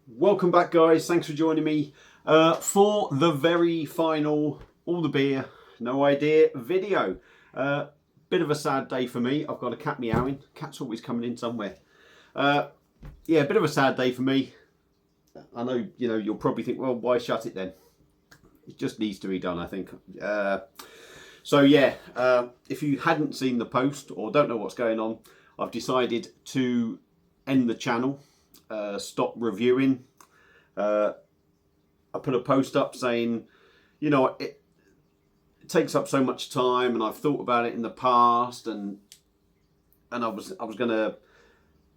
Welcome back, guys. Thanks for joining me for the very final all the beer no idea video. Bit of a sad day for me. I've got a cat meowing. Cat's always coming in somewhere. Yeah, a bit of a sad day for me. I know, you'll probably think, well, why shut it then? It just needs to be done, I think. So yeah, if you hadn't seen the post or don't know what's going on, I've decided to end the channel. Stop reviewing. I put a post up saying, it takes up so much time, and I've thought about it in the past, and I was going to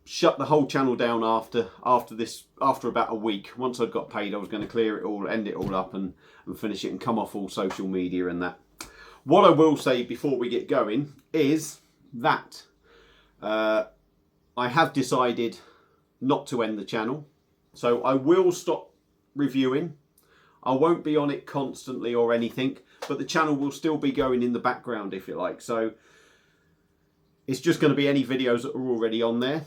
shut the whole channel down after about a week. Once I'd got paid, I was going to clear it all, end it all up, and finish it, and come off all social media and that. What I will say before we get going is that I have decided not to end the channel. So I will stop reviewing. I won't be on it constantly or anything, but the channel will still be going in the background, if you like. So it's just going to be any videos that are already on there.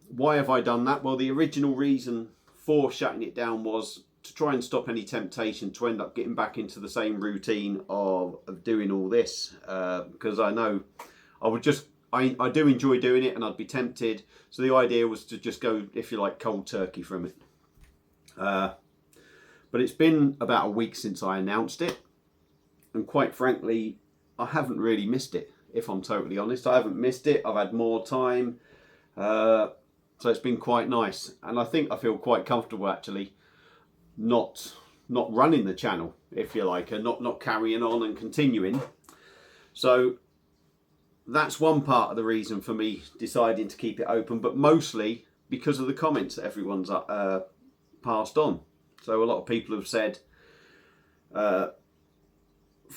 Why have I done that? Well, the original reason for shutting it down was to try and stop any temptation to end up getting back into the same routine of doing all this, because I know I do enjoy doing it, and I'd be tempted. So the idea was to just go, if you like, cold turkey from it. But it's been about a week since I announced it, and quite frankly, I haven't really missed it. If I'm totally honest, I haven't missed it. I've had more time, so it's been quite nice, and I think I feel quite comfortable actually, not running the channel, if you like, and not carrying on and continuing. So that's one part of the reason for me deciding to keep it open, but mostly because of the comments that everyone's passed on. So a lot of people have said, for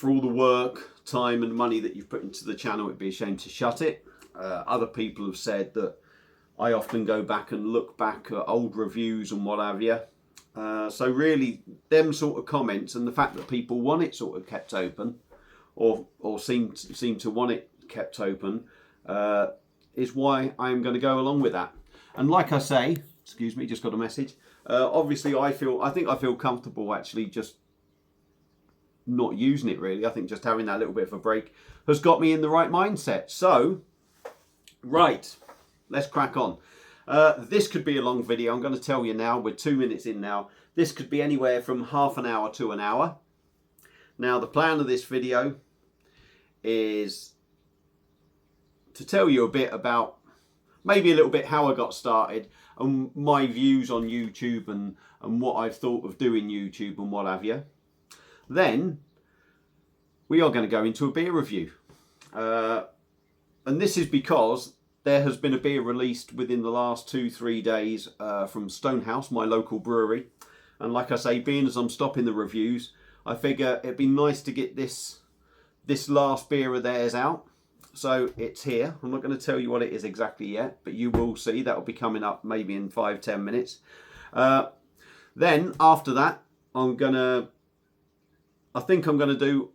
all the work, time and money that you've put into the channel, it'd be a shame to shut it. Other people have said that I often go back and look back at old reviews and what have you. So really, them sort of comments, and the fact that people want it sort of kept open, or seem to want it kept open, is why I'm going to go along with that. And like I say, excuse me, just got a message. Obviously, I think I feel comfortable actually just not using it really. I think just having that little bit of a break has got me in the right mindset. So, right, let's crack on. This could be a long video. I'm going to tell you now. We're 2 minutes in now. This could be anywhere from half an hour to an hour. Now, the plan of this video is to tell you a bit about, maybe a little bit how I got started, and my views on YouTube, and what I've thought of doing YouTube and what have you. Then we are going to go into a beer review, and this is because there has been a beer released within the last 2-3 days from Stonehouse, my local brewery. And like I say, being as I'm stopping the reviews, I figure it'd be nice to get this last beer of theirs out. So it's here. I'm not going to tell you what it is exactly yet, but you will see. That will be coming up maybe in 5-10 minutes. Then after that, I think I'm going to do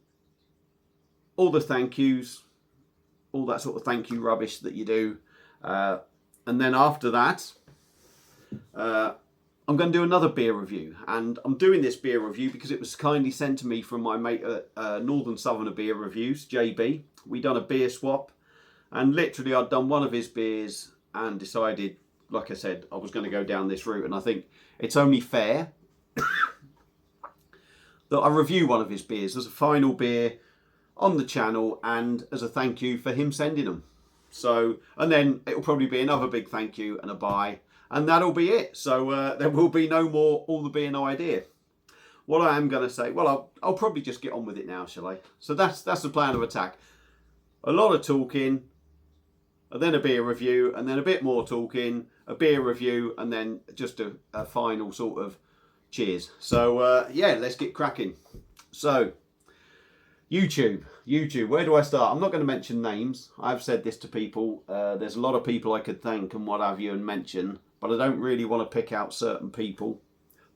all the thank yous, all that sort of thank you rubbish that you do. And then after that, I'm going to do another beer review. And I'm doing this beer review because it was kindly sent to me from my mate at Northern Southerner Beer Reviews, JB. We done a beer swap, and literally I'd done one of his beers and decided, like I said, I was going to go down this route. And I think it's only fair that I review one of his beers as a final beer on the channel, and as a thank you for him sending them. So, and then it'll probably be another big thank you and a bye, and that'll be it. So there will be no more all the beer no idea. What I am going to say, well, I'll probably just get on with it now, shall I? So that's the plan of attack. A lot of talking, and then a beer review, and then a bit more talking, a beer review, and then just a final sort of cheers. So yeah, let's get cracking. So YouTube, where do I start? I'm not going to mention names. I've said this to people. There's a lot of people I could thank and what have you and mention, but I don't really want to pick out certain people.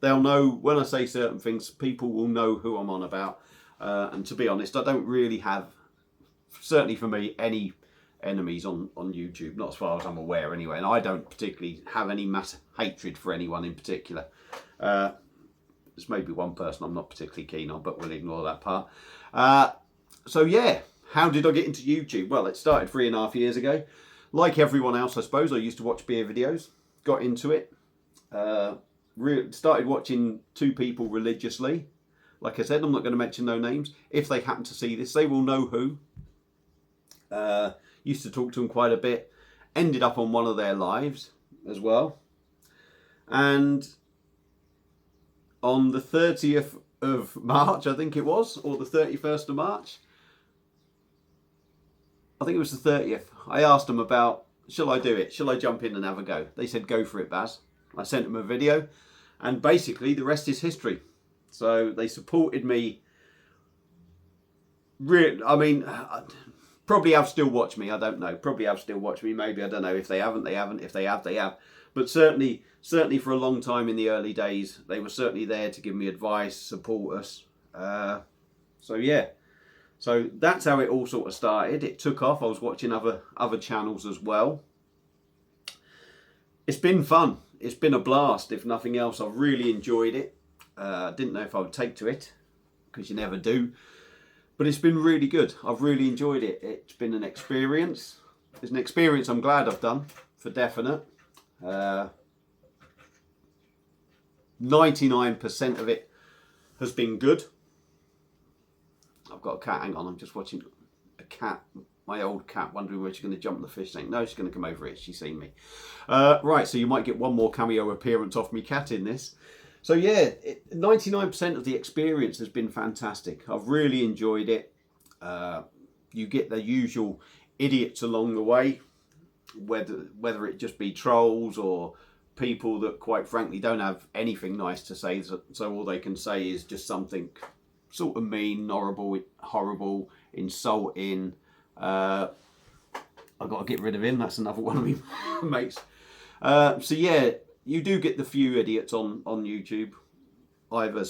They'll know when I say certain things, people will know who I'm on about. And to be honest, I don't really have, certainly for me, any enemies on YouTube, not as far as I'm aware anyway, and I don't particularly have any mass hatred for anyone in particular. There's maybe one person I'm not particularly keen on, but we'll ignore that part. So yeah, how did I get into YouTube? Well, it started 3.5 years ago. Like everyone else, I suppose, I used to watch beer videos, got into it, started watching two people religiously. Like I said, I'm not going to mention no names. If they happen to see this, they will know who. Used to talk to them quite a bit. Ended up on one of their lives as well. And on the 30th of March, I think it was, or the 31st of March, I think it was the 30th, I asked them about, shall I do it? Shall I jump in and have a go? They said, go for it, Baz. I sent them a video, and basically the rest is history. So they supported me. I mean, probably have still watched me. I don't know. Probably have still watched me. Maybe, I don't know. If they haven't, they haven't. If they have, they have. But certainly for a long time in the early days, they were certainly there to give me advice, support us. So yeah. So that's how it all sort of started. It took off. I was watching other channels as well. It's been fun. It's been a blast, if nothing else. I've really enjoyed it. Didn't know if I would take to it, because you never do. But it's been really good. I've really enjoyed it. It's been an experience. It's an experience I'm glad I've done, for definite. 99% of it has been good. I've got a cat, hang on, I'm just watching a cat, my old cat, wondering where she's going to jump in the fish tank. No, she's going to come over here, she's seen me. Right, so you might get one more cameo appearance off me cat in this. So yeah, 99% of the experience has been fantastic. I've really enjoyed it. You get the usual idiots along the way, whether it just be trolls or people that quite frankly don't have anything nice to say, so all they can say is just something sort of mean, horrible, insulting. I've got to get rid of him. That's another one of my mates. So yeah, you do get the few idiots on YouTube, either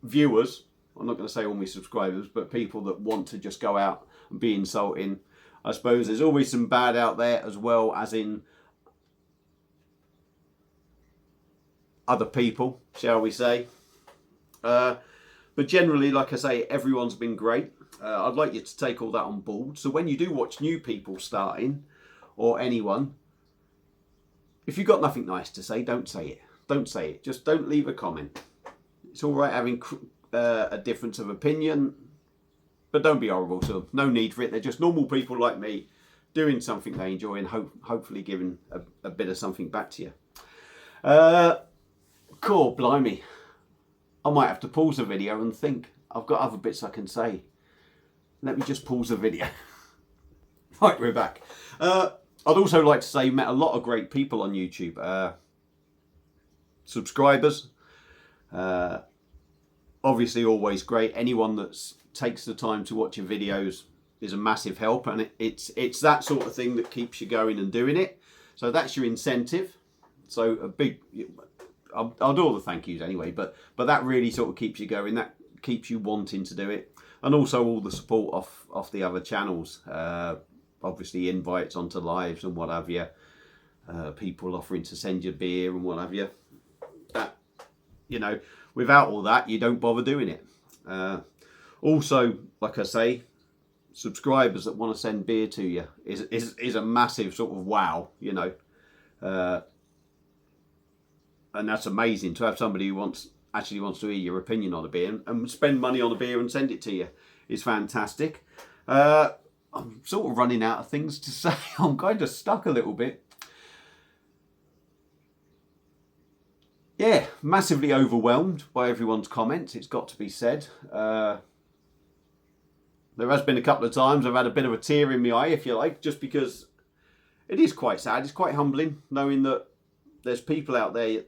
viewers. I'm not going to say all my subscribers, but people that want to just go out and be insulting. I suppose there's always some bad out there as well, as in other people, shall we say. But generally, like I say, everyone's been great. I'd like you to take all that on board. So when you do watch new people starting, or anyone, if you've got nothing nice to say, don't say it. Don't say it. Just don't leave a comment. It's all right having a difference of opinion, but don't be horrible to them. No need for it. They're just normal people like me, doing something they enjoy and hopefully giving a bit of something back to you. Cool, blimey. I might have to pause the video and think. I've got other bits I can say. Let me just pause the video. Right, we're back. I'd also like to say, met a lot of great people on YouTube. Subscribers. Obviously always great. Anyone that takes the time to watch your videos is a massive help, and it's that sort of thing that keeps you going and doing it. So that's your incentive. So a big... I'll do all the thank yous anyway, but that really sort of keeps you going. That keeps you wanting to do it, and also all the support off the other channels. Obviously, invites onto lives and what have you. People offering to send you beer and what have you. That, you know, without all that, you don't bother doing it. Also, like I say, subscribers that want to send beer to you is a massive sort of wow. You know. And that's amazing to have somebody who actually wants to hear your opinion on a beer and spend money on a beer and send it to you is fantastic. I'm sort of running out of things to say. I'm kind of stuck a little bit. Yeah, massively overwhelmed by everyone's comments. It's got to be said. There has been a couple of times I've had a bit of a tear in my eye, if you like, just because it is quite sad. It's quite humbling knowing that there's people out there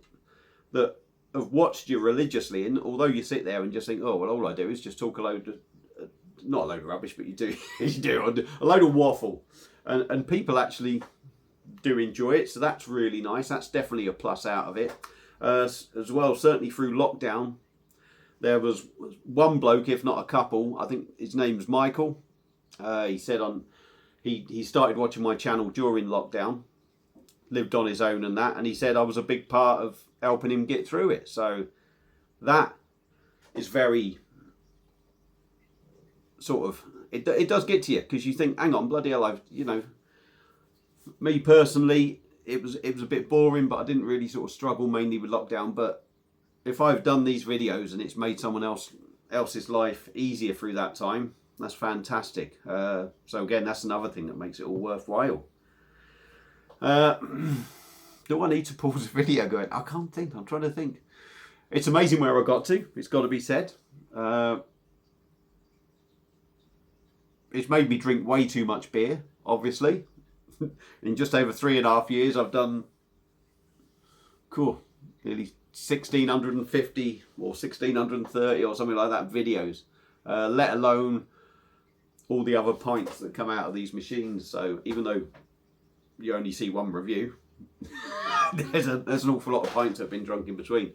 that have watched you religiously, and although you sit there and just think, oh well, all I do is just talk a load of, not a load of rubbish, but you do a load of waffle, and people actually do enjoy it, so that's really nice. That's definitely a plus out of it. As well, certainly through lockdown, there was one bloke, if not a couple, I think his name's Michael. He said he started watching my channel during lockdown, lived on his own and that, and he said I was a big part of helping him get through it. So that is very sort of, it does get to you, because you think, hang on, bloody hell, I've, you know, me personally, it was a bit boring, but I didn't really sort of struggle mainly with lockdown. But if I've done these videos and it's made someone else's life easier through that time, that's fantastic. So again, that's another thing that makes it all worthwhile. Do I need to pause the video going, I can't think, I'm trying to think. It's amazing where I got to, it's got to be said. It's made me drink way too much beer, obviously. In just over 3.5 years, I've done, nearly 1,650 or 1,630 or something like that videos, let alone all the other pints that come out of these machines. So even though you only see one review, there's an awful lot of pints that have been drunk in between.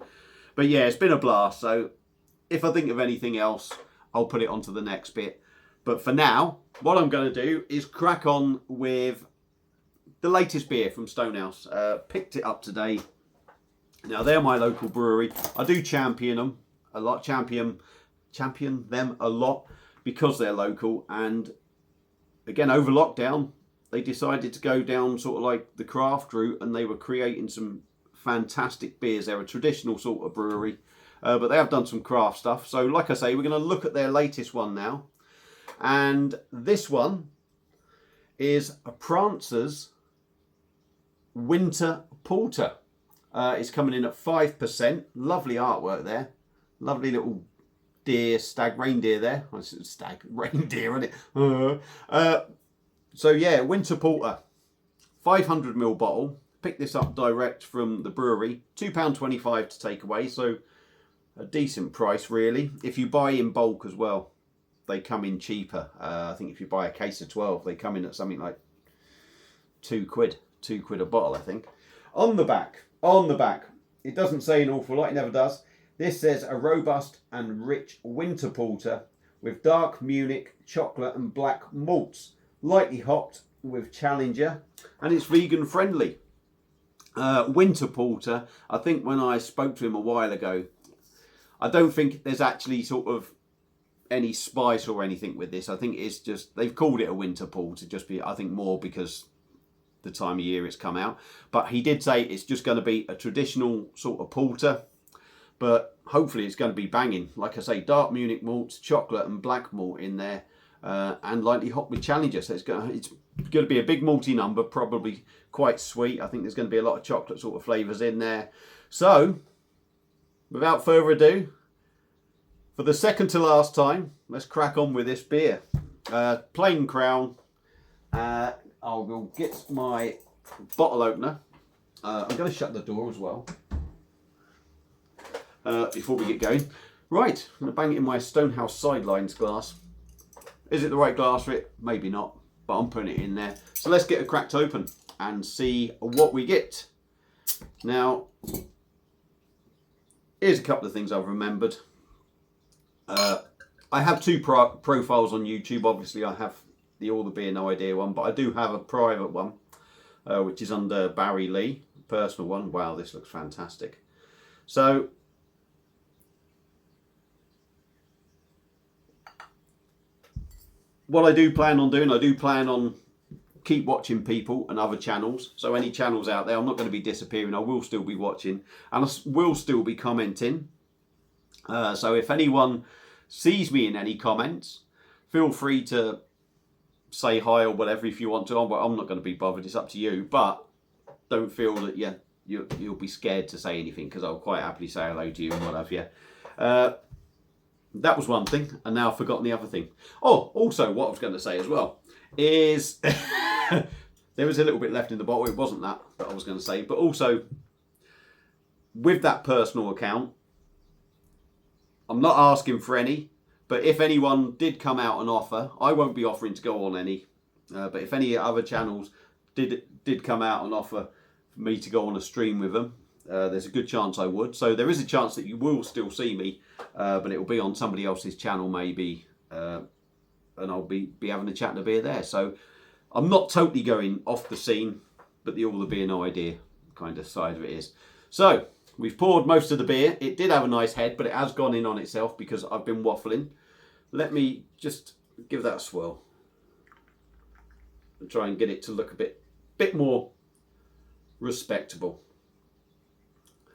But yeah, it's been a blast. So if I think of anything else, I'll put it onto the next bit. But for now, what I'm going to do is crack on with the latest beer from Stonehouse. Picked it up today. Now, they're my local brewery. I do champion them a lot, champion them a lot, because they're local. And again, over lockdown, they decided to go down sort of like the craft route, and they were creating some fantastic beers. They're a traditional sort of brewery, but they have done some craft stuff. So like I say, we're going to look at their latest one now. And this one is a Prancer's Winter Porter. It's coming in at 5%. Lovely artwork there. Lovely little deer, stag, reindeer there. Oh, it's stag, reindeer, isn't it? So yeah, Winter Porter. 500ml bottle. Picked this up direct from the brewery. £2.25 to take away. So a decent price, really. If you buy in bulk as well, they come in cheaper. I think if you buy a case of 12, they come in at something like £2. £2 a bottle, I think. On the back, it doesn't say an awful lot, it never does. This says a robust and rich winter porter with dark Munich chocolate and black malts, lightly hopped with Challenger, and it's vegan friendly. Winter porter, I think when I spoke to him a while ago, I don't think there's actually sort of any spice or anything with this. I think it's just, they've called it a winter porter, just be, I think more because the time of year it's come out. But he did say it's just going to be a traditional sort of porter, but hopefully it's going to be banging. Like I say, dark Munich malts, chocolate and black malt in there, and lightly hopped with Challenger. So it's going to be a big malty number, probably quite sweet. I think there's going to be a lot of chocolate sort of flavours in there. So without further ado, for the second to last time, let's crack on with this beer. Plain Crown. I will get my bottle opener. I'm going to shut the door as well before we get going. Right, I'm going to bang it in my Stonehouse Sidelines glass. Is it the right glass for it? Maybe not, but I'm putting it in there. So let's get it cracked open and see what we get. Now, here's a couple of things I've remembered. I have two profiles on YouTube. Obviously, I have the All the Beer No Idea one, but I do have a private one, which is under Barry Lee, personal one. Wow, this looks fantastic. So, what I do plan on doing, I do plan on keep watching people and other channels. So any channels out there, I'm not going to be disappearing. I will still be watching, and I will still be commenting. So if anyone sees me in any comments, feel free to say hi or whatever if you want to. I'm not going to be bothered, it's up to you, but don't feel that you'll be scared to say anything, because I'll quite happily say hello to you and what have you. That was one thing, and now I've forgotten the other thing. Oh, also what I was going to say as well is there was a little bit left in the bottle. It wasn't that I was going to say, but also with that personal account, I'm not asking for any, but if anyone did come out and offer, I won't be offering to go on any, but if any other channels did come out and offer for me to go on a stream with them, there's a good chance I would. So there is a chance that you will still see me, but it will be on somebody else's channel maybe, and I'll be having a chat and a beer there. So I'm not totally going off the scene, but the all the beer, no idea kind of side of it is. So we've poured most of the beer. It did have a nice head, but it has gone in on itself because I've been waffling. Let me just give that a swirl and try and get it to look a bit more respectable.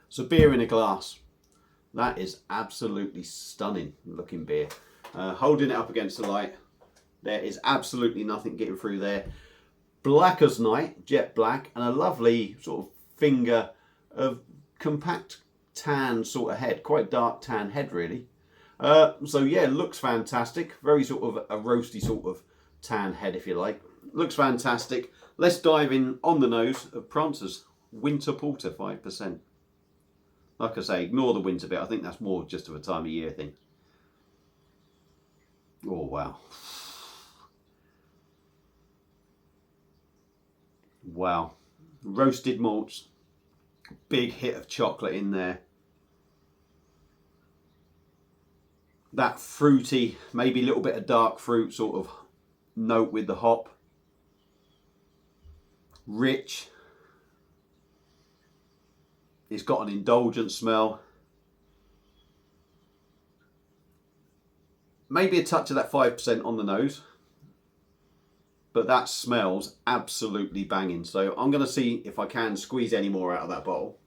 So beer in a glass. That is absolutely stunning looking beer. Holding it up against the light, there is absolutely nothing getting through there. Black as night, jet black, and a lovely sort of finger of compact tan sort of head, quite dark tan head really. So yeah, looks fantastic. Very sort of a roasty sort of tan head if you like. Looks fantastic. Let's dive in on the nose of Prancer's Winter Porter 5%. Like I say, ignore the winter bit. I think that's more just of a time of year thing. Oh, wow. Wow. Roasted malts. Big hit of chocolate in there. That fruity, maybe a little bit of dark fruit sort of note with the hop. Rich. It's got an indulgent smell. Maybe a touch of that 5% on the nose. But that smells absolutely banging. So I'm going to see if I can squeeze any more out of that bottle.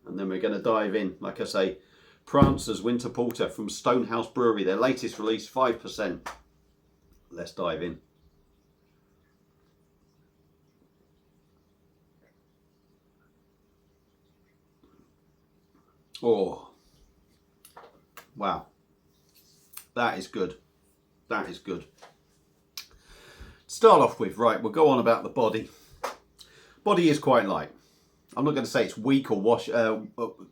And then we're going to dive in. Like I say, Prancer's Winter Porter from Stonehouse Brewery. Their latest release, 5%. Let's dive in. Oh, wow. That is good. That is good. To start off with, right, we'll go on about the body. Body is quite light. I'm not going to say it's weak or wash.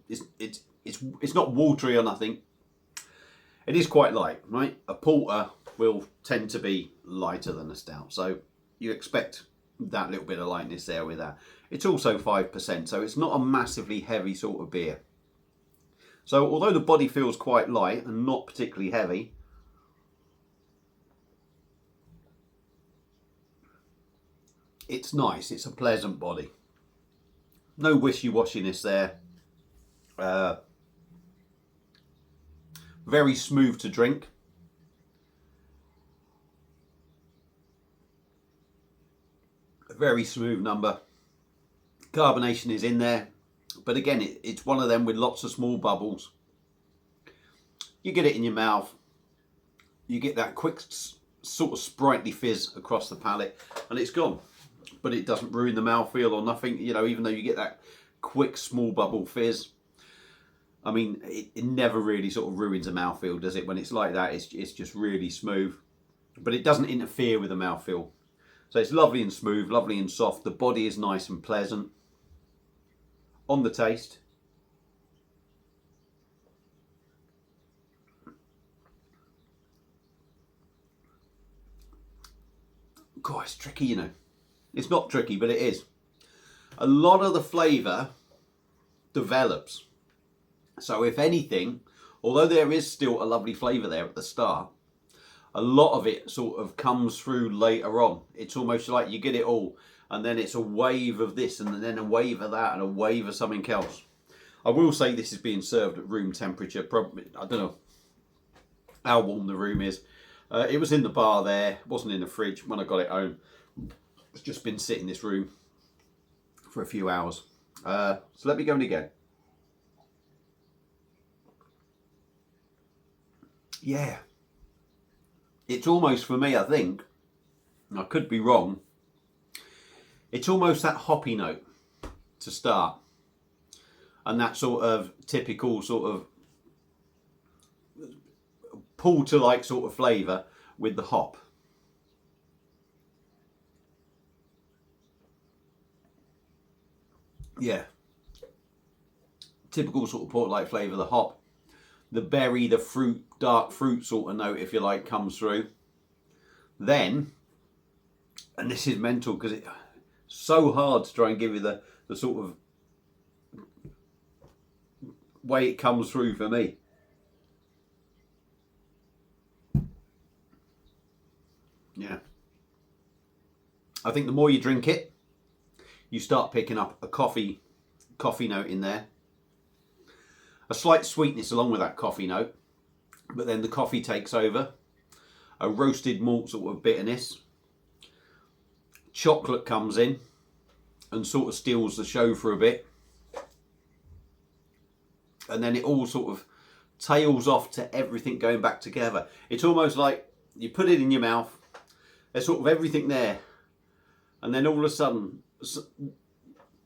It's not watery or nothing. It is quite light, right? A porter will tend to be lighter than a stout, so you expect that little bit of lightness there with that. It's also 5%, so it's not a massively heavy sort of beer. So although the body feels quite light and not particularly heavy, it's nice. It's a pleasant body. No wishy-washiness there. Very smooth to drink. A very smooth number. Carbonation is in there. But again, it's one of them with lots of small bubbles. You get it in your mouth. You get that quick sort of sprightly fizz across the palate and it's gone. But it doesn't ruin the mouthfeel or nothing, you know, even though you get that quick small bubble fizz. I mean, it never really sort of ruins a mouthfeel, does it? When it's like that, it's just really smooth. But it doesn't interfere with the mouthfeel. So it's lovely and smooth, lovely and soft. The body is nice and pleasant. On the taste, God, it's tricky, you know. It's not tricky, but it is. A lot of the flavour develops. So if anything, although there is still a lovely flavour there at the start, a lot of it sort of comes through later on. It's almost like you get it all, and then it's a wave of this, and then a wave of that, and a wave of something else. I will say this is being served at room temperature. Probably, I don't know how warm the room is. It was in the bar there. It wasn't in the fridge when I got it home. It's just been sitting in this room for a few hours. So let me go in again. Yeah. It's almost, for me, I think, I could be wrong, it's almost that hoppy note to start. And that sort of typical sort of porter-like sort of flavour with the hop. Yeah. Typical sort of porter-like flavour, the hop. The berry, the fruit, dark fruit sort of note, if you like, comes through. Then, and this is mental because it's so hard to try and give you the sort of way it comes through for me. Yeah. I think the more you drink it, you start picking up a coffee note in there. A slight sweetness along with that coffee note, but then the coffee takes over. A roasted malt sort of bitterness. Chocolate comes in and sort of steals the show for a bit. And then it all sort of tails off to everything going back together. It's almost like you put it in your mouth, there's sort of everything there, and then all of a sudden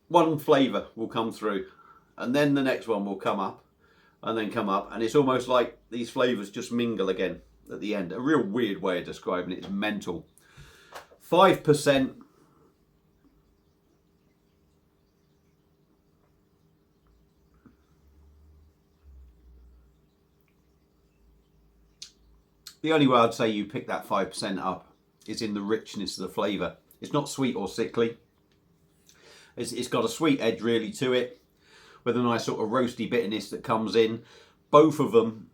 one flavour will come through, and then the next one will come up, and then come up, and it's almost like these flavours just mingle again at the end. A real weird way of describing it. It's mental. 5%. The only way I'd say you pick that 5% up is in the richness of the flavour. It's not sweet or sickly. It's got a sweet edge really to it, with a nice sort of roasty bitterness that comes in. Both of them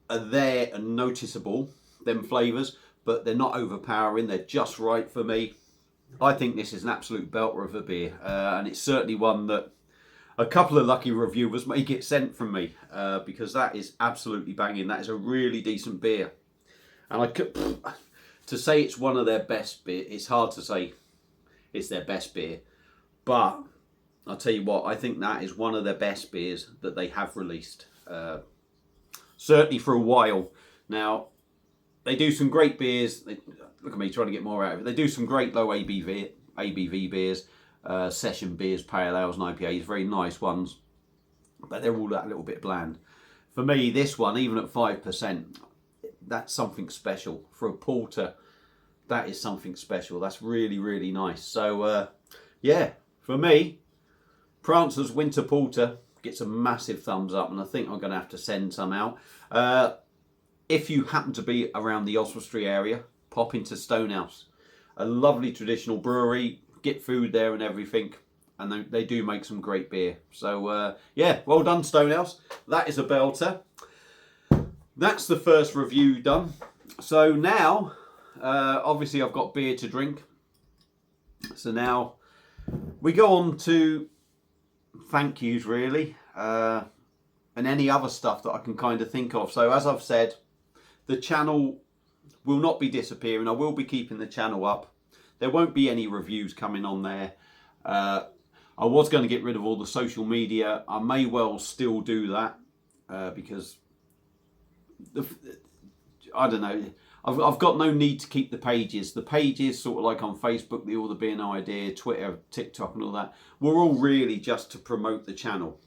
are there and noticeable, them flavours, but they're not overpowering. They're just right for me. I think this is an absolute belter of a beer, and it's certainly one that a couple of lucky reviewers may get sent from me, because that is absolutely banging. That is a really decent beer. And I could, to say it's one of their best beer, it's hard to say it's their best beer, but I'll tell you what, I think that is one of their best beers that they have released, certainly for a while. Now, they do some great beers. Look at me trying to get more out of it. They do some great low ABV beers, session beers, pale ales and IPAs, very nice ones, but they're all that little bit bland. For me, this one, even at 5%, that's something special. For a porter, that is something special. That's really, really nice. So, yeah, for me, Prancer's Winter Porter gets a massive thumbs up, and I think I'm going to have to send some out. If you happen to be around the Oswestry area, pop into Stonehouse. A lovely traditional brewery, get food there and everything, and they do make some great beer. So, yeah, well done, Stonehouse. That is a belter. That's the first review done. So now, obviously I've got beer to drink. So now we go on to thank yous really, and any other stuff that I can kind of think of. So as I've said, the channel will not be disappearing. I will be keeping the channel up. There won't be any reviews coming on there. I was going to get rid of all the social media. I may well still do that, because I don't know. I've got no need to keep the pages. The pages, sort of like on Facebook, the All the Beer No Idea, Twitter, TikTok and all that, we're all really just to promote the channel.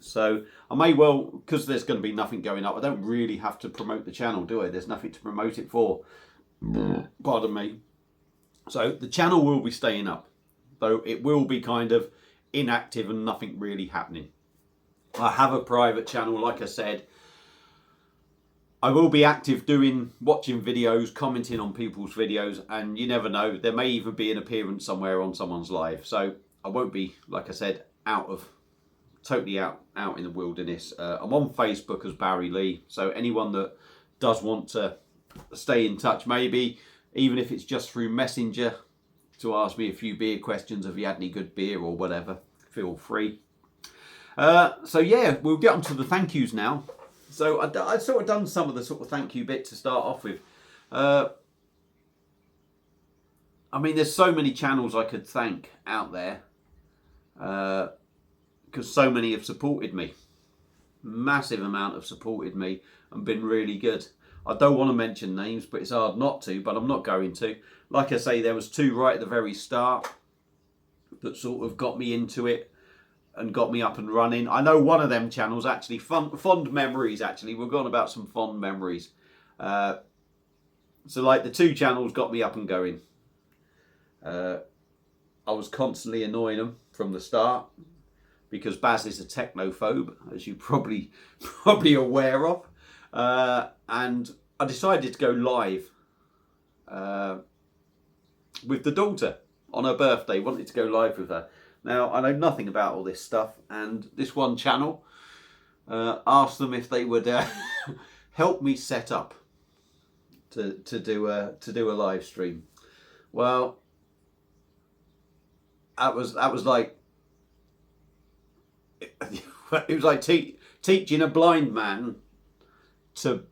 So I may well, because there's going to be nothing going up, I don't really have to promote the channel, do I? There's nothing to promote it for. Pardon me. So the channel will be staying up, though it will be kind of inactive and nothing really happening. I have a private channel, like I said. I will be active watching videos, commenting on people's videos, and you never know, there may even be an appearance somewhere on someone's live. So I won't be, like I said, totally out in the wilderness. I'm on Facebook as Barry Lee, so anyone that does want to stay in touch, maybe, even if it's just through Messenger, to ask me a few beer questions, if you had any good beer or whatever, feel free. So yeah, we'll get on to the thank yous now. So I'd sort of done some of the sort of thank you bit to start off with. I mean, there's so many channels I could thank out there, because so many have supported me. Massive amount have supported me and been really good. I don't want to mention names, but it's hard not to, but I'm not going to. Like I say, there was two right at the very start that sort of got me into it and got me up and running. I know one of them channels, actually, fond memories, actually. We're going about some fond memories. So like the two channels got me up and going. I was constantly annoying them from the start, because Baz is a technophobe, as you're probably aware of. And I decided to go live with the daughter on her birthday. Wanted to go live with her. Now, I know nothing about all this stuff, and this one channel asked them if they would help me set up to do a live stream. Well, that was like, it was like teaching a blind man to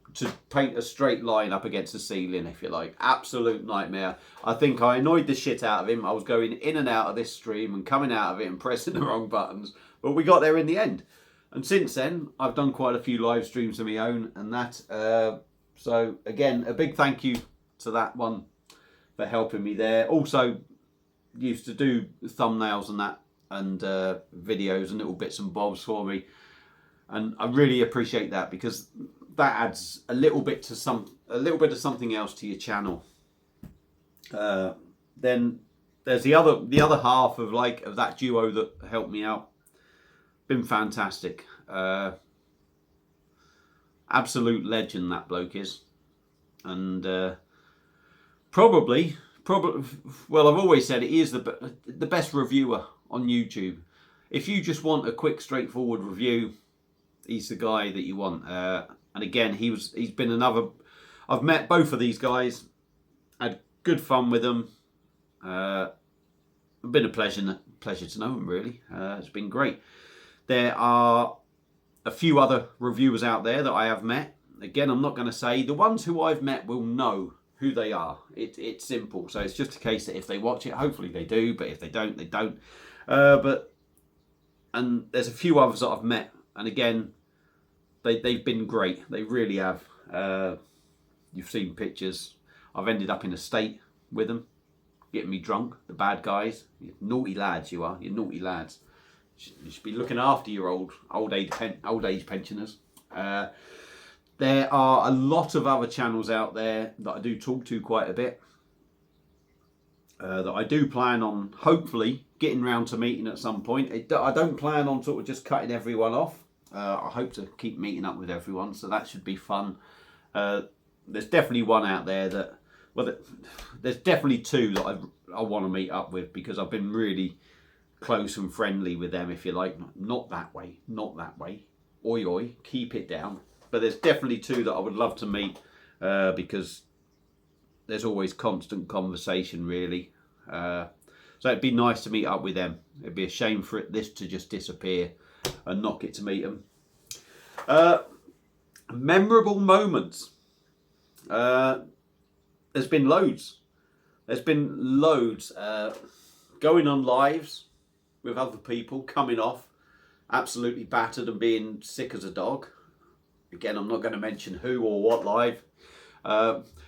paint a straight line up against the ceiling, if you like. Absolute nightmare. I think I annoyed the shit out of him. I was going in and out of this stream and coming out of it and pressing the wrong buttons, but we got there in the end. And since then, I've done quite a few live streams of my own and that. So again, a big thank you to that one for helping me there. Also, used to do thumbnails and that, and videos and little bits and bobs for me. And I really appreciate that, because that adds a little bit of something else to your channel. Then there's the other half of that duo that helped me out. Been fantastic. Absolute legend that bloke is. And probably, well, I've always said he is the best reviewer on YouTube. If you just want a quick, straightforward review, he's the guy that you want. And again, he's been another. I've met both of these guys, had good fun with them. It's been a pleasure to know them, really. It's been great. There are a few other reviewers out there that I have met. Again, I'm not going to say. The ones who I've met will know who they are. It's simple. So it's just a case that if they watch it, hopefully they do. But if they don't, they don't. And there's a few others that I've met. And again, they've been great. They really have. You've seen pictures. I've ended up in a state with them, getting me drunk. The bad guys. You're naughty lads, you are. You're naughty lads. You should be looking after your old age pensioners. There are a lot of other channels out there that I do talk to quite a bit. That I do plan on hopefully getting round to meeting at some point. I don't plan on sort of just cutting everyone off. I hope to keep meeting up with everyone, so that should be fun. There's definitely one out there that, well, there's definitely two that I want to meet up with, because I've been really close and friendly with them, if you like. Not that way, not that way. Oi oi, keep it down. But there's definitely two that I would love to meet, because there's always constant conversation, really. So it'd be nice to meet up with them. It'd be a shame for this to just disappear and not get to meet them. Memorable moments. There's been loads. There's been loads. Going on lives with other people, coming off absolutely battered and being sick as a dog. Again, I'm not going to mention who or what live.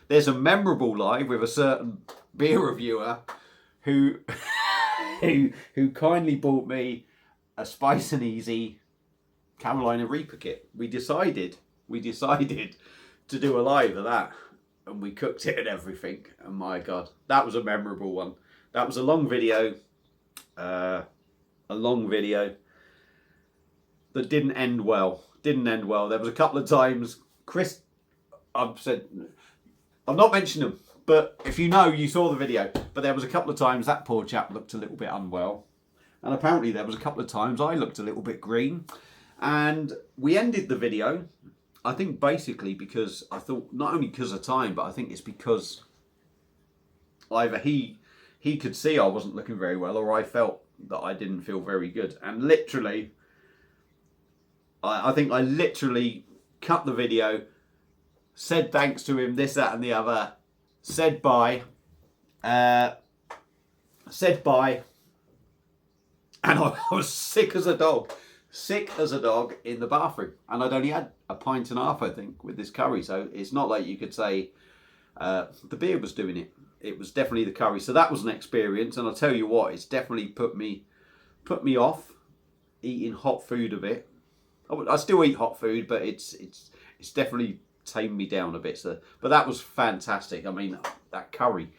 There's a memorable live with a certain beer reviewer who who kindly bought me a Spice and Easy Carolina Reaper kit. We decided to do a live of that, and we cooked it and everything. And my God, that was a memorable one. That was a long video. A long video that didn't end well. There was a couple of times, Chris, I've said, I'm not mentioning them, but if you know, you saw the video. But there was a couple of times that poor chap looked a little bit unwell. And apparently there was a couple of times I looked a little bit green. And we ended the video, I think basically because I thought, not only because of time, but I think it's because either he could see I wasn't looking very well, or I felt that I didn't feel very good. And literally, I think I literally cut the video, said thanks to him, this, that and the other, said bye, and I was sick as a dog in the bathroom. And I'd only had a pint and a half, I think, with this curry. So it's not like you could say the beer was doing it. It was definitely the curry. So that was an experience. And I'll tell you what, it's definitely put me off eating hot food a bit. I still eat hot food, but it's definitely tamed me down a bit. So, but that was fantastic. I mean, that curry,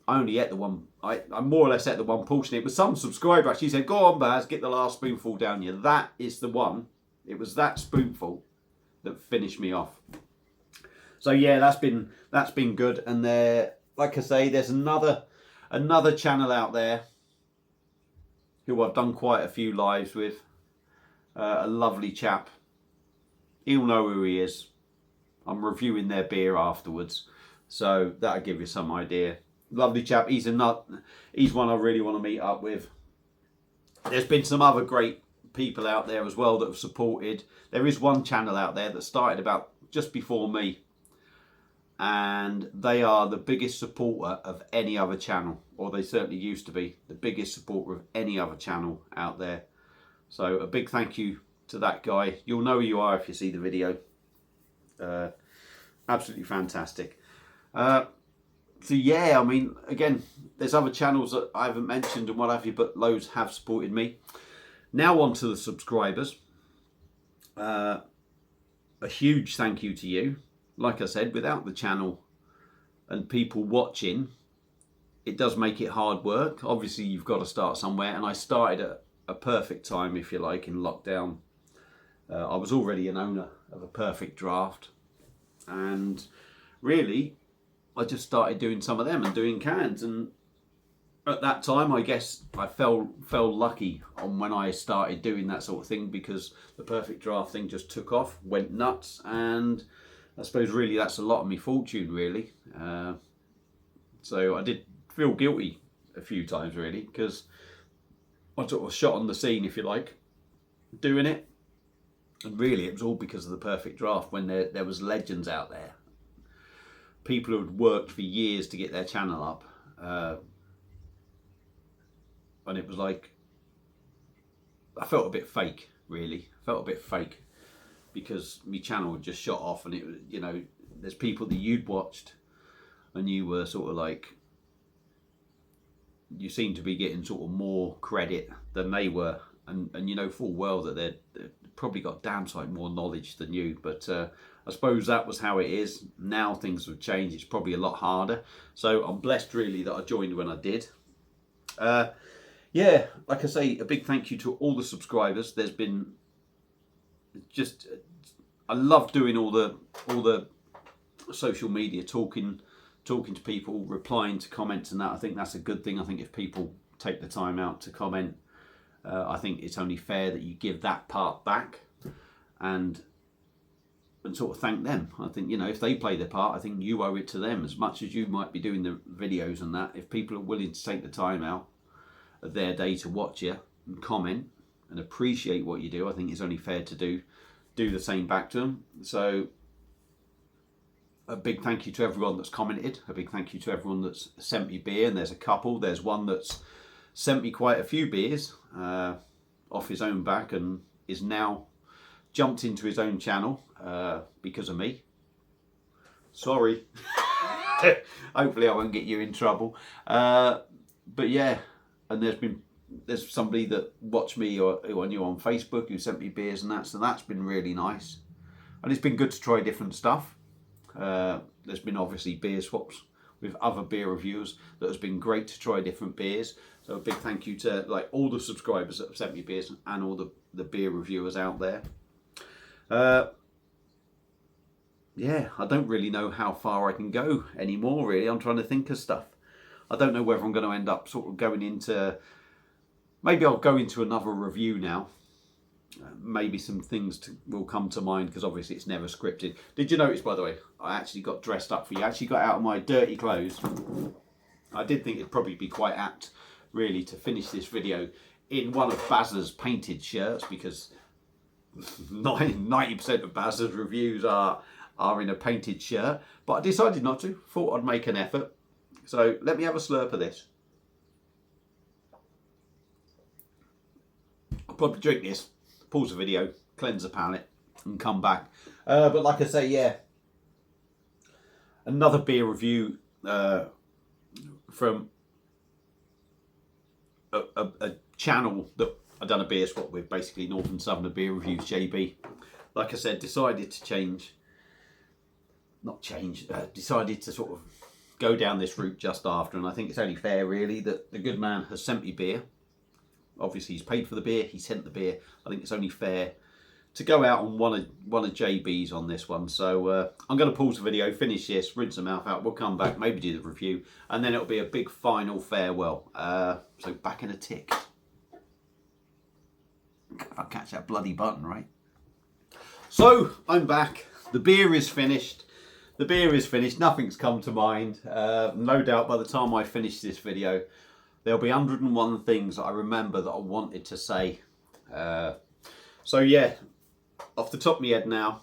I only ate the one. I more or less ate the one portion. It was some subscriber actually said, "Go on, Baz, get the last spoonful down you." That is the one. It was that spoonful that finished me off. So yeah, that's been good. And there, like I say, there's another channel out there who I've done quite a few lives with. A lovely chap. He'll know who he is. I'm reviewing their beer afterwards, so that'll give you some idea. Lovely chap. He's one I really want to meet up with. There's been some other great people out there as well that have supported. There is one channel out there that started about just before me, and they are the biggest supporter of any other channel, or they certainly used to be the biggest supporter of any other channel out there. So a big thank you to that guy. You'll know who you are if you see the video. Absolutely fantastic. So yeah, I mean, again, there's other channels that I haven't mentioned and what have you, but loads have supported me. Now on to the subscribers. A huge thank you to you. Like I said, without the channel and people watching, it does make it hard work. Obviously, you've got to start somewhere, and I started at a perfect time, if you like, in lockdown. I was already an owner of a perfect draft, and really I just started doing some of them and doing cans. And at that time, I guess I fell lucky on when I started doing that sort of thing, because the perfect draft thing just took off, went nuts, and I suppose really that's a lot of my fortune, really. So I did feel guilty a few times, really, because I sort of shot on the scene, if you like, doing it. And really it was all because of the perfect draft, when there was legends out there. People who had worked for years to get their channel up. And it was like, I felt a bit fake, really. I felt a bit fake because my channel had just shot off, and it was, you know, there's people that you'd watched and you were sort of like, you seem to be getting sort of more credit than they were, and you know full well that they've probably got damn sight more knowledge than you. But I suppose that was how it is. Now things have changed. It's probably a lot harder. So I'm blessed really that I joined when I did. Yeah, like I say, a big thank you to all the subscribers. There's been just, I love doing all the social media, talking to people, replying to comments and that. I think that's a good thing. I think if people take the time out to comment, I think it's only fair that you give that part back and sort of thank them. I think, you know, if they play their part, I think you owe it to them as much as you might be doing the videos and that. If people are willing to take the time out of their day to watch you and comment and appreciate what you do, I think it's only fair to do the same back to them. So a big thank you to everyone that's commented. A big thank you to everyone that's sent me beer, and there's a couple. There's one that's sent me quite a few beers off his own back, and is now jumped into his own channel because of me. Sorry. Hopefully I won't get you in trouble. But yeah, and there's somebody that watched me or who I knew on Facebook who sent me beers and that, so that's been really nice. And it's been good to try different stuff. There's been obviously beer swaps with other beer reviewers. That has been great to try different beers. So a big thank you to like all the subscribers that have sent me beers and all the beer reviewers out there. Yeah, I don't really know how far I can go anymore, really. I'm trying to think of stuff. I don't know whether I'm going to end up sort of going into, maybe I'll go into another review now. Maybe some things will come to mind, because obviously it's never scripted. Did you notice, by the way, I actually got dressed up for you. I actually got out of my dirty clothes. I did think it'd probably be quite apt, really, to finish this video in one of Baz's painted shirts, because 90% of Baz's reviews are in a painted shirt. But I decided not to. Thought I'd make an effort. So let me have a slurp of this. I'll probably drink this, pause the video, cleanse the palate, and come back. But like I say, yeah, another beer review from a channel that I've done a beer swap with, basically Northern Southerner Beer Reviews, JB. Like I said, decided to sort of go down this route just after, and I think it's only fair really that the good man has sent me beer. Obviously he's paid for the beer, he sent the beer. I think it's only fair to go out on one of JB's on this one. So I'm going to pause the video, finish this, rinse the mouth out, we'll come back, maybe do the review, and then it'll be a big final farewell. So back in a tick. If I catch that bloody button, right? So I'm back, the beer is finished. Nothing's come to mind. No doubt by the time I finish this video, There'll be 101 things that I remember that I wanted to say. So yeah, off the top of my head now,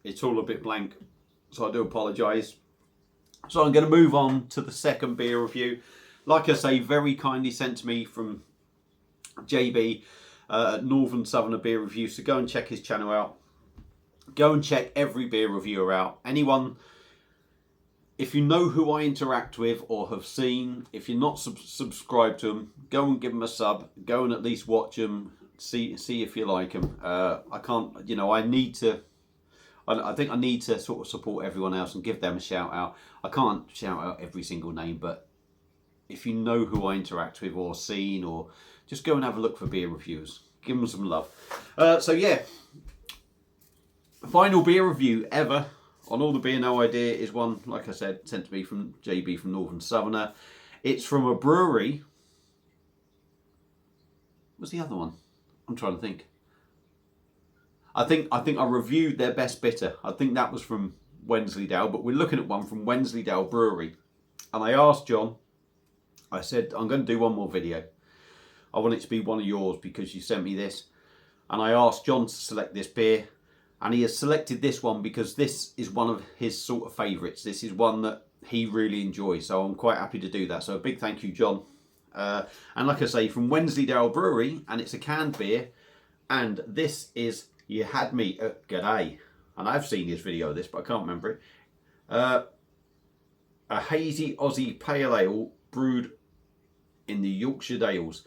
it's all a bit blank. So I do apologise. So I'm going to move on to the second beer review. Like I say, very kindly sent to me from JB at Northern Southerner Beer Review. So go and check his channel out. Go and check every beer reviewer out. Anyone, if you know who I interact with or have seen, if you're not subscribed to them, go and give them a sub. Go and at least watch them. See if you like them. I can't, you know, I think I need to sort of support everyone else and give them a shout out. I can't shout out every single name, but if you know who I interact with or seen, or just go and have a look for beer reviews. Give them some love. So yeah, final beer review ever on All the Beer No Idea is one, like I said, sent to me from JB from Northern Southerner. It's from a brewery. What's the other one? I'm trying to think. I think I reviewed their best bitter. I think that was from Wensleydale, but we're looking at one from Wensleydale Brewery. And I asked John, I said, I'm going to do one more video. I want it to be one of yours because you sent me this. And I asked John to select this beer. And he has selected this one because this is one of his sort of favourites. This is one that he really enjoys. So I'm quite happy to do that. So a big thank you, John. And like I say, from Wensleydale Brewery, and it's a canned beer. And this is You Had Me at G'day. And I've seen his video of this, but I can't remember it. A hazy Aussie pale ale brewed in the Yorkshire Dales.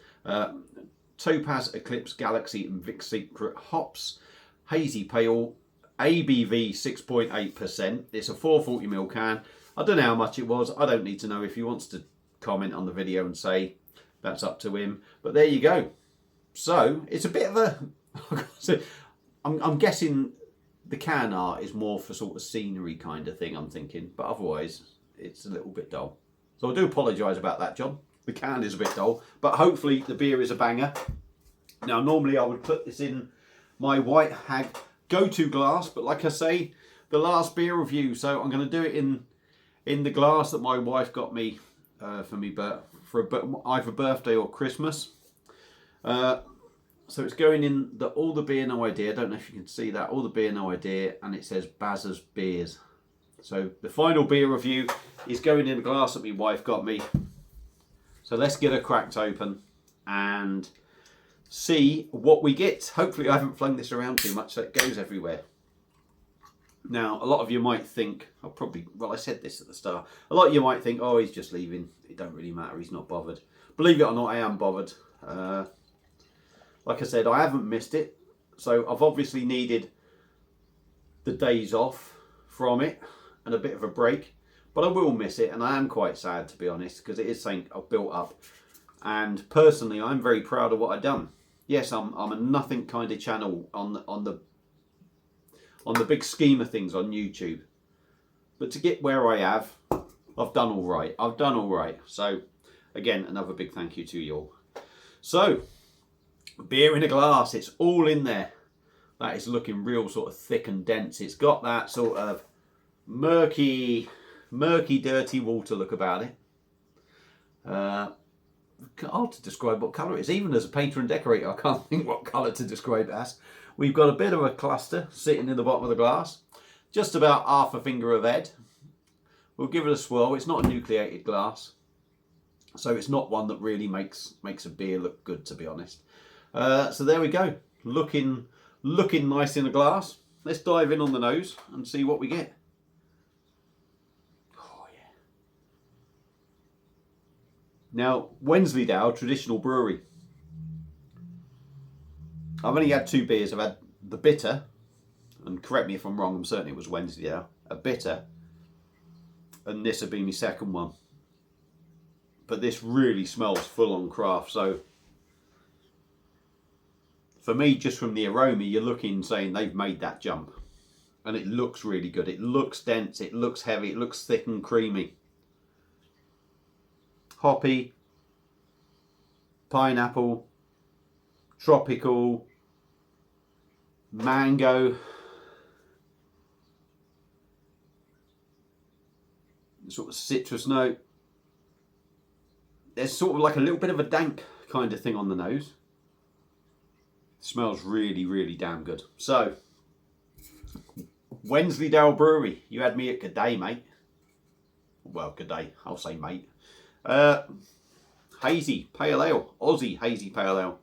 Topaz, Eclipse, Galaxy and Vic Secret hops. Hazy pale, ABV 6.8%. It's a 440ml can. I don't know how much it was. I don't need to know. If he wants to comment on the video and say, that's up to him. But there you go. So it's a bit of a... I'm guessing the can art is more for sort of scenery kind of thing, I'm thinking. But otherwise, it's a little bit dull. So I do apologise about that, John. The can is a bit dull. But hopefully the beer is a banger. Now, normally I would put this in my White Hag go-to glass. But like I say, the last beer review. So I'm going to do it in the glass that my wife got me for either birthday or Christmas. So it's going in the All the Beer No Idea. I don't know if you can see that. All the Beer No Idea. And it says Bazza's Beers. So the final beer review is going in the glass that my wife got me. So let's get her cracked open and see what we get. Hopefully I haven't flung this around too much so it goes everywhere. Now, a lot of you might think, I said this at the start. A lot of you might think, oh, he's just leaving. It don't really matter. He's not bothered. Believe it or not, I am bothered. Like I said, I haven't missed it. So I've obviously needed the days off from it and a bit of a break. But I will miss it, and I am quite sad, to be honest, because it is something I've built up. And personally, I'm very proud of what I've done. Yes, I'm a nothing kind of channel on the big scheme of things on YouTube. But to get where I have, I've done all right. I've done all right. So, again, another big thank you to you all. So, beer in a glass. It's all in there. That is looking real sort of thick and dense. It's got that sort of murky, dirty water look about it. Hard to describe what colour it is. Even as a painter and decorator, I can't think what colour to describe it as. We've got a bit of a cluster sitting in the bottom of the glass. Just about half a finger of head. We'll give it a swirl. It's not a nucleated glass. So it's not one that really makes a beer look good, to be honest. So there we go. Looking nice in the glass. Let's dive in on the nose and see what we get. Oh, yeah. Now, Wensleydale, traditional brewery. I've only had two beers. I've had the bitter, and correct me if I'm wrong, I'm certain it was Wensleydale, a bitter, and this would be my second one. But this really smells full on craft, so for me, just from the aroma, you're looking saying they've made that jump. And it looks really good. It looks dense, it looks heavy, it looks thick and creamy. Hoppy, pineapple, tropical, mango, sort of citrus note. there's sort of like a little bit of a dank kind of thing on the nose. It smells really, really damn good. So, Wensleydale Brewery, you had me at good day, mate. Well, good day, I'll say mate. Hazy Pale Ale, Aussie Hazy Pale Ale.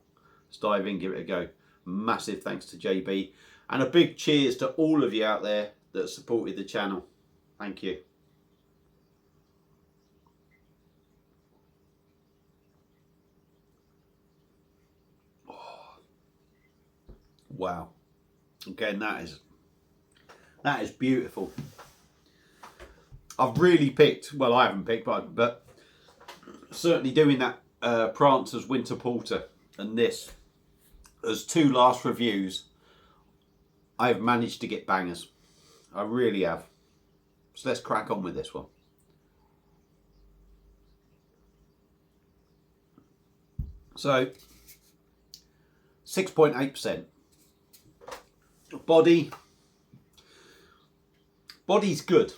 Let's dive in, give it a go. Massive thanks to JB. And a big cheers to all of you out there that supported the channel. Thank you. Oh, wow. Again, that is beautiful. I've really picked, well, I haven't picked, but certainly doing that Prancer's Winter Porter and this as two last reviews, I've managed to get bangers. I really have. So let's crack on with this one. So 6.8%. Body's good.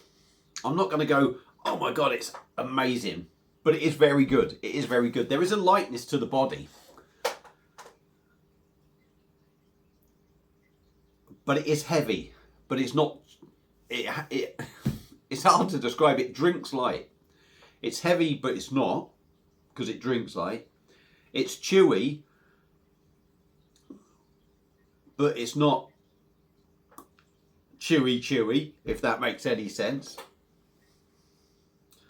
I'm not going to go, oh my god, it's amazing, but it is very good. It is very good. There is a lightness to the body, but it is heavy. But it's not. It's hard to describe. It drinks light. It's heavy, but it's not, because it drinks light. It's chewy, but it's not chewy, if that makes any sense.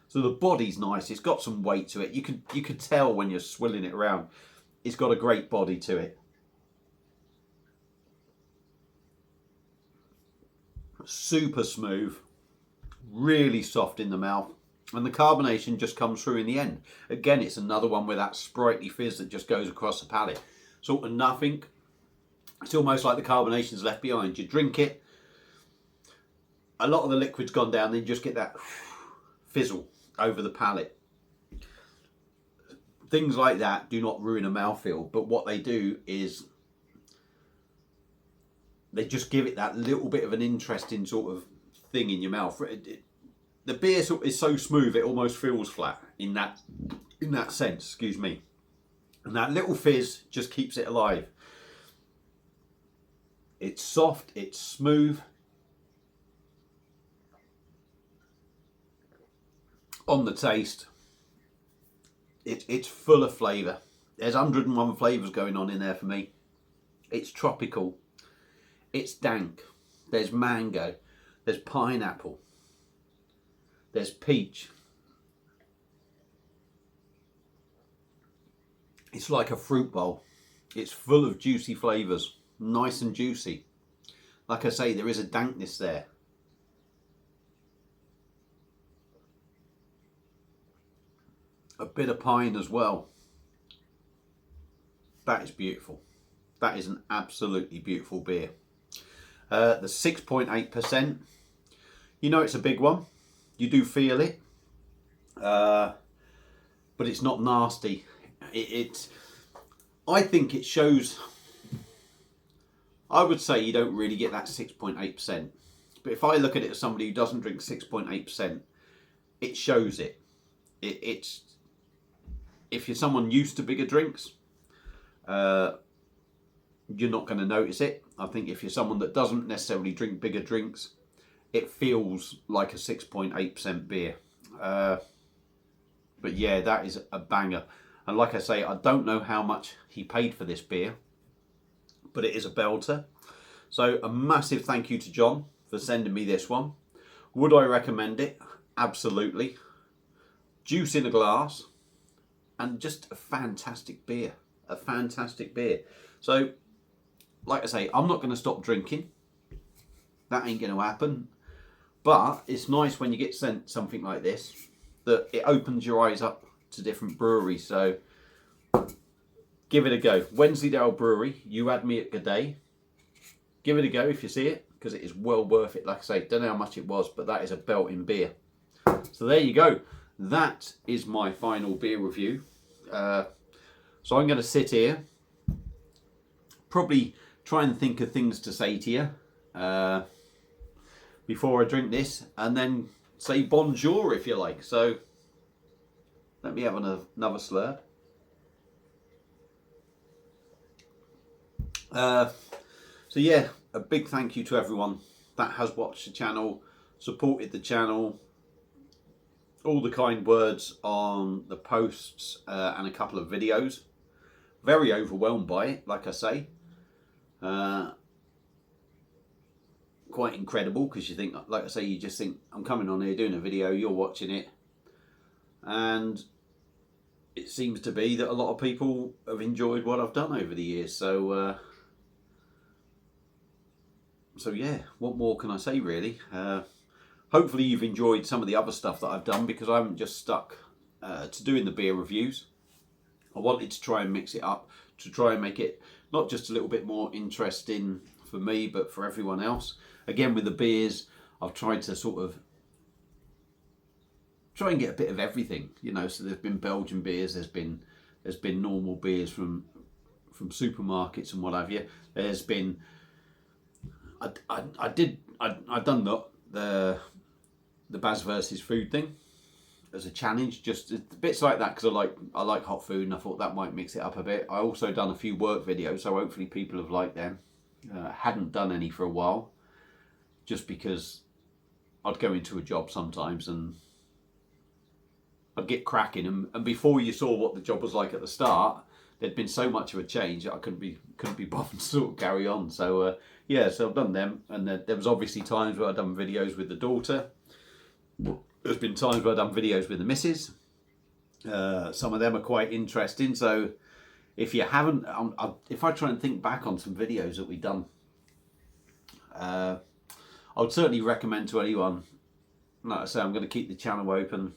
So the body's nice. It's got some weight to it. You could tell when you're swilling it around. It's got a great body to it. Super smooth, really soft in the mouth, and the carbonation just comes through in the end. Again, it's another one with that sprightly fizz that just goes across the palate. Sort of nothing. It's almost like the carbonation's left behind. You drink it, a lot of the liquid's gone down, then you just get that fizzle over the palate. Things like that do not ruin a mouthfeel, but what they do is they just give it that little bit of an interesting sort of thing in your mouth. The beer is so smooth it almost feels flat in that sense, excuse me. And that little fizz just keeps it alive. It's soft, it's smooth. On the taste, it's full of flavour. There's 101 flavours going on in there for me. It's tropical. It's dank. There's mango. There's pineapple. There's peach. It's like a fruit bowl. It's full of juicy flavours. Nice and juicy. Like I say, there is a dankness there. A bit of pine as well. That is beautiful. That is an absolutely beautiful beer. The 6.8%. You know it's a big one. You do feel it. But it's not nasty. I think it shows. I would say you don't really get that 6.8%. But if I look at it as somebody who doesn't drink 6.8%, it shows it. It's if you're someone used to bigger drinks, you're not going to notice it. I think if you're someone that doesn't necessarily drink bigger drinks, it feels like a 6.8% beer. But yeah, that is a banger. And like I say, I don't know how much he paid for this beer, but it is a belter. So a massive thank you to John for sending me this one. Would I recommend it? Absolutely. Juice in a glass. And just a fantastic beer. A fantastic beer. So, like I say, I'm not going to stop drinking. That ain't going to happen. But it's nice when you get sent something like this, that it opens your eyes up to different breweries. So, give it a go. Wensleydale Brewery, you had me at good day. Give it a go if you see it, because it is well worth it. Like I say, don't know how much it was, but that is a belting beer. So there you go. That is my final beer review. So I'm going to sit here, probably try and think of things to say to you before I drink this, and then say bonjour if you like. So Let me have another slurp. So yeah, a big thank you to everyone that has watched the channel, supported the channel, all the kind words on the posts and a couple of videos. Very overwhelmed by it, like I say. Quite incredible, because you think, like I say, you just think, I'm coming on here doing a video, you're watching it, and it seems to be that a lot of people have enjoyed what I've done over the years. So yeah, what more can I say, really? Hopefully you've enjoyed some of the other stuff that I've done, because I haven't just stuck to doing the beer reviews. I wanted to try and mix it up, to try and make it not just a little bit more interesting for me, but for everyone else. Again, with the beers, I've tried to sort of try and get a bit of everything, you know. So there's been Belgian beers, there's been normal beers from supermarkets and what have you. There's been I've done the Baz versus food thing as a challenge, just bits like that, because I like hot food, and I thought that might mix it up a bit. I also done a few work videos, so hopefully people have liked them. Hadn't done any for a while, just because I'd go into a job sometimes and I'd get cracking, and before you saw what the job was like at the start, there'd been so much of a change that I couldn't be bothered to sort of carry on. So yeah, so I've done them, and there was obviously times where I've done videos with the daughter. There's been times where I've done videos with the missus. Some of them are quite interesting. So if you haven't, if I try and think back on some videos that we've done, I would certainly recommend to anyone. Like I say, I'm going to keep the channel open.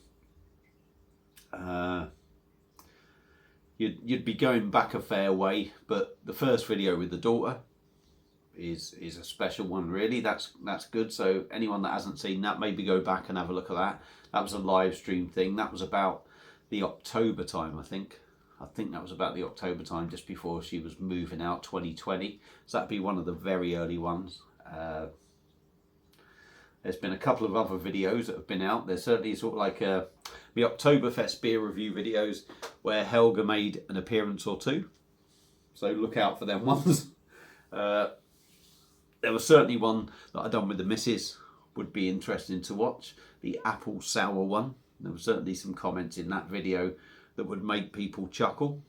You'd be going back a fair way, but the first video with the daughter is a special one, really. That's good. So anyone that hasn't seen that, maybe go back and have a look at that. That was a live stream thing. That was about the October time, I think that was about the October time, just before she was moving out, 2020. So that'd be one of the very early ones. There's been a couple of other videos that have been out. There's certainly sort of like the Oktoberfest beer review videos where Helga made an appearance or two. So look out for them ones. There was certainly one that I done with the missus, would be interesting to watch. The apple sour one. There was certainly some comments in that video that would make people chuckle.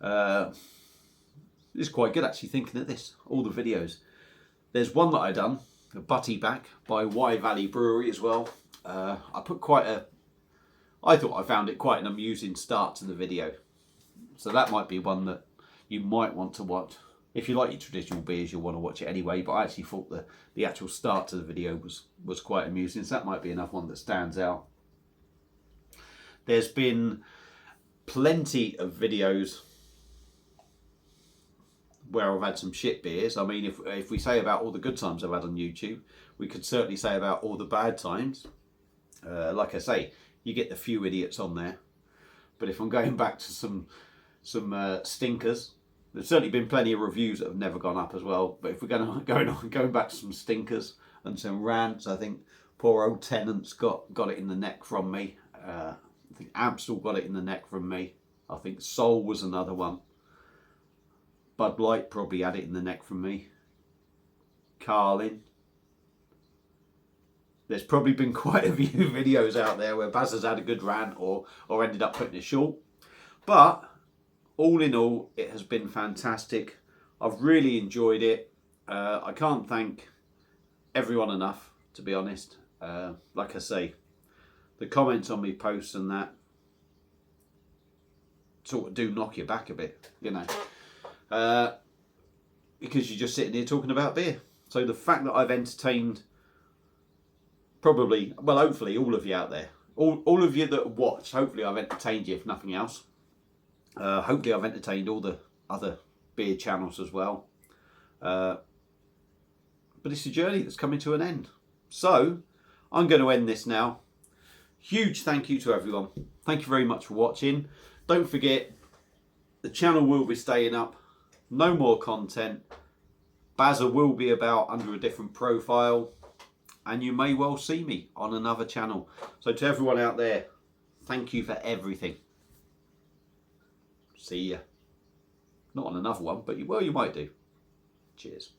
It's quite good, actually, thinking of this. All the videos. There's one that I done, a Butty Back by Y Valley Brewery as well. I thought I found it quite an amusing start to the video. So that might be one that you might want to watch. If you like your traditional beers, you'll want to watch it anyway, but I actually thought the actual start to the video was quite amusing, so that might be another one that stands out. There's been plenty of videos where I've had some shit beers. I mean, if we say about all the good times I've had on YouTube, we could certainly say about all the bad times. Like I say, you get the few idiots on there, but if I'm going back to some stinkers, there's certainly been plenty of reviews that have never gone up as well. But if we're going back to some stinkers and some rants, I think poor old Tennant's got it in the neck from me. I think Amstel got it in the neck from me. I think Sol was another one. Bud Light probably had it in the neck from me. Carlin. There's probably been quite a few videos out there where Baz has had a good rant or ended up putting it short. But all in all, it has been fantastic. I've really enjoyed it. I can't thank everyone enough, to be honest. Like I say, the comments on me posts and that sort of do knock you back a bit, you know. Because you're just sitting here talking about beer. So the fact that I've entertained probably, well, hopefully all of you out there, all of you that watch, hopefully I've entertained you, if nothing else. Hopefully I've entertained all the other beer channels as well. But it's a journey that's coming to an end. So I'm going to end this now. Huge thank you to everyone. Thank you very much for watching. Don't forget, the channel will be staying up. No more content. Bazza will be about under a different profile. And you may well see me on another channel. So to everyone out there, Thank you for everything. See ya. Not on another one, but you might do. Cheers.